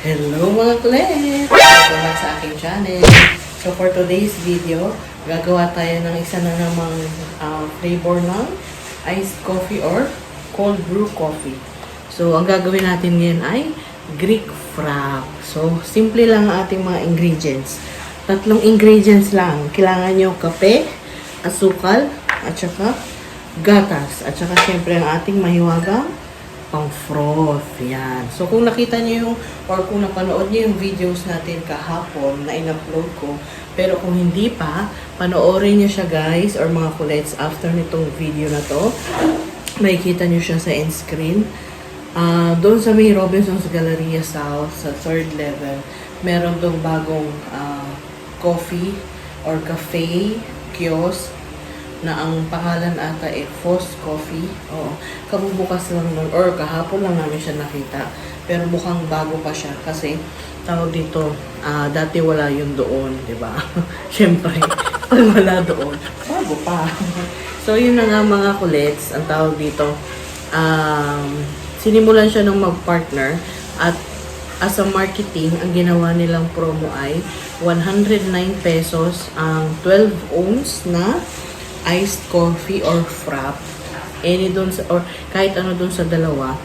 Hello mga kulit! Welcome back sa aking channel. So for today's video, gagawa tayo ng isa na namang flavor ng iced coffee or cold brew coffee. So ang gagawin natin ngayon ay Greek frap. So simple lang ang ating mga ingredients. 3 ingredients lang. Kailangan nyo kape, asukal, at saka gatas. At saka syempre ang ating mahiwagang pang froth. Yan. So, kung nakita niyo yung, or kung napanood niyo yung videos natin kahapon na in-upload ko, pero kung hindi pa, panoorin niyo siya guys, or mga kulets, after nitong video na to, makikita niyo siya sa end screen. Doon sa may Robinson's Galleria South, sa 3rd level, meron doon bagong coffee or cafe kiosk na ang pangalan ata ay Foss Coffee. Oo. Kabubukas lang nun, or kahapon lang namin siya nakita. Pero mukhang bago pa siya kasi tawag dito, dati wala yun doon, di ba? Siyempre, pag wala doon, bago pa. So, yun na nga mga kulets, ang tawag dito. Sinimulan siya ng mag-partner at as a marketing, ang ginawa nilang promo ay 109 pesos ang 12 ounce na iced coffee or frap. Any dun sa, or kahit ano dun sa dalawa,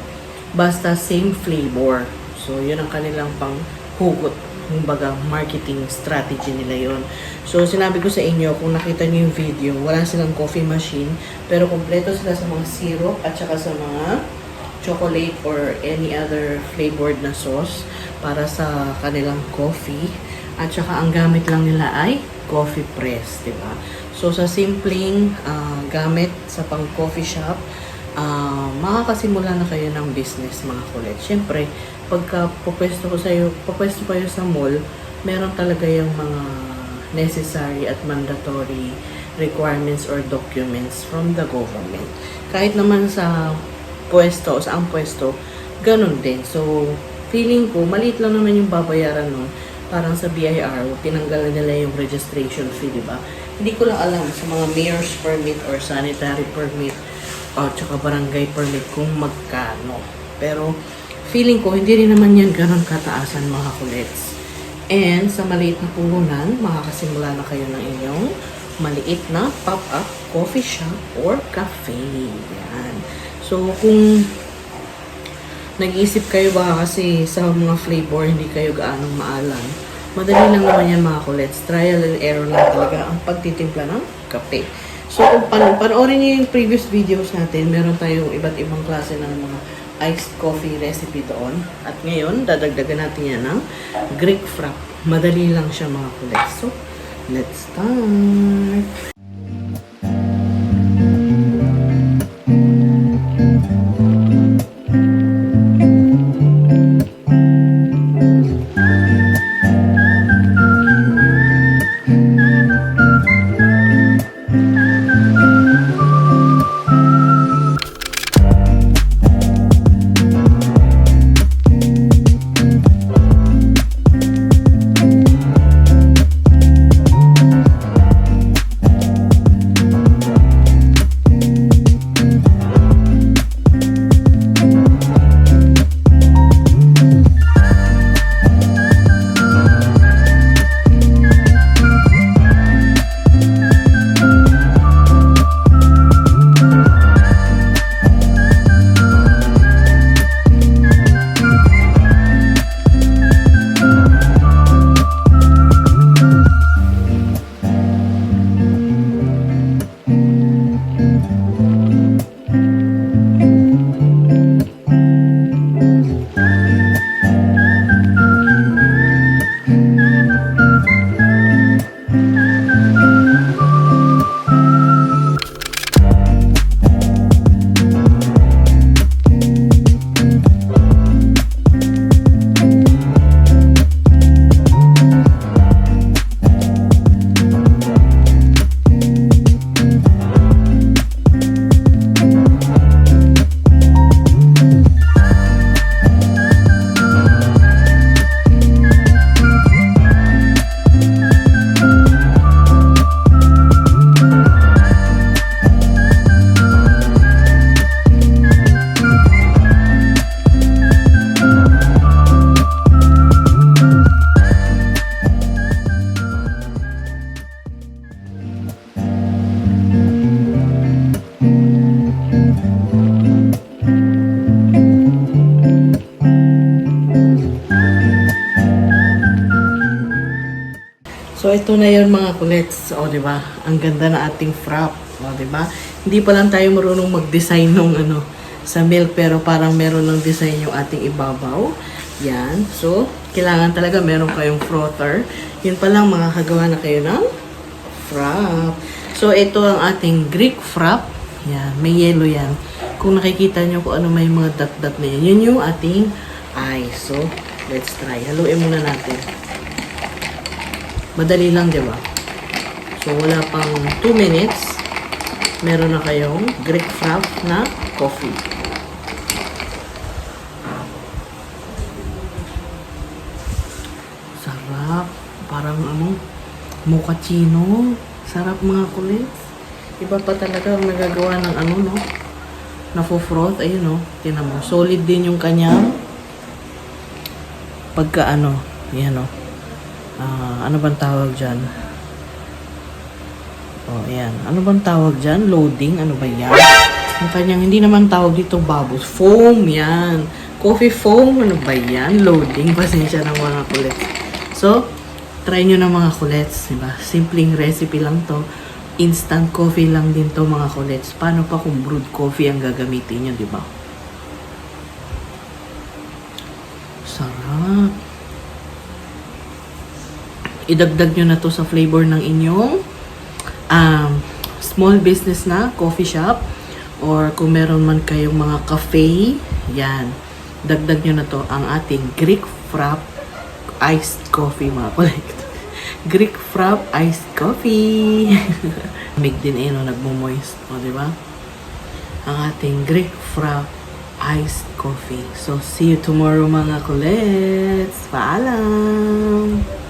basta same flavor. So, yun ang kanilang pang hugot. Kumbaga, marketing strategy nila yun. So, sinabi ko sa inyo, kung nakita niyo yung video, wala silang coffee machine, pero kompleto sila sa mga syrup at saka sa mga chocolate or any other flavored na sauce para sa kanilang coffee. At saka ang gamit lang nila ay coffee press, di ba? So, sa simpleng gamit sa pang coffee shop, makakasimula na kayo ng business mga kulit. Siyempre, pagka pupwesto kayo sa mall, meron talaga yung mga necessary at mandatory requirements or documents from the government. Kahit naman sa pwesto, sa ang pwesto, ganun din. So, feeling ko, maliit lang naman yung babayaran nun. Parang sa BIR, tinanggal nila yung registration fee, di ba? Hindi ko lang alam sa mga mayor's permit or sanitary permit o tsaka barangay permit kung magkano. Pero feeling ko, hindi rin naman yan ganun kataasan mga kulets. And sa maliit na puhunan, makakasimula na kayo ng inyong maliit na pop-up coffee shop or cafe. Yan. So kung nag-iisip kayo baka kasi sa mga flavor hindi kayo gaanong maalam, madali lang naman yan mga kulets. Trial and error lang talaga ang pagtitimpla ng kape. So, kung panoorin niyo yung previous videos natin, meron tayong iba't ibang klase ng mga iced coffee recipe doon. At ngayon, dadagdagan natin yan ng Greek frap. Madali lang siya mga kulets. So, let's start! So, ito na yun mga kulets. O, di ba? Ang ganda na ating frap. O, di ba? Hindi pa lang tayo marunong mag-design nung ano, sa milk, pero parang meron ng design yung ating ibabaw. Yan. So, kailangan talaga meron kayong frother. Yun pa lang, makakagawa na kayo ng frap. So, ito ang ating Greek frap. Yan. May yellow yan. Kung nakikita nyo kung ano may mga dot-dot na yan, yun yung ating ice. So, let's try. Haluin muna natin. Madali lang, di ba? So, wala pang 2 minutes. Meron na kayong Greek frap na coffee. Sarap. Parang ano, mochaccino. Sarap mga kulits. Iba pa talaga ang nagagawa ng ano, no? Nafo-froth. Ayun, no? Tinan mo. Solid din yung kanyang pagka ano. Yan, no? Ano bang tawag dyan? Oh, ayan. Ano bang tawag dyan? Loading? Ano ba yan? Ang kanyang, hindi naman tawag dito bubbles. Foam, yan. Coffee foam, ano ba yan? Loading. Pasensya ng mga kulets. So, try nyo na mga kulets. Diba? Simpleng recipe lang to. Instant coffee lang din to mga kulets. Paano pa kung brewed coffee ang gagamitin nyo, diba? Sarap. Idagdag nyo na to sa flavor ng inyong small business na coffee shop, or kung meron man kayong mga cafe, yan, dagdag nyo na to ang ating Greek frap iced coffee mga kolekt. Greek frap iced coffee. Mig din eh no, nagmo-moist, o diba? Ang ating Greek frap iced coffee. So see you tomorrow mga kolets. Paalam.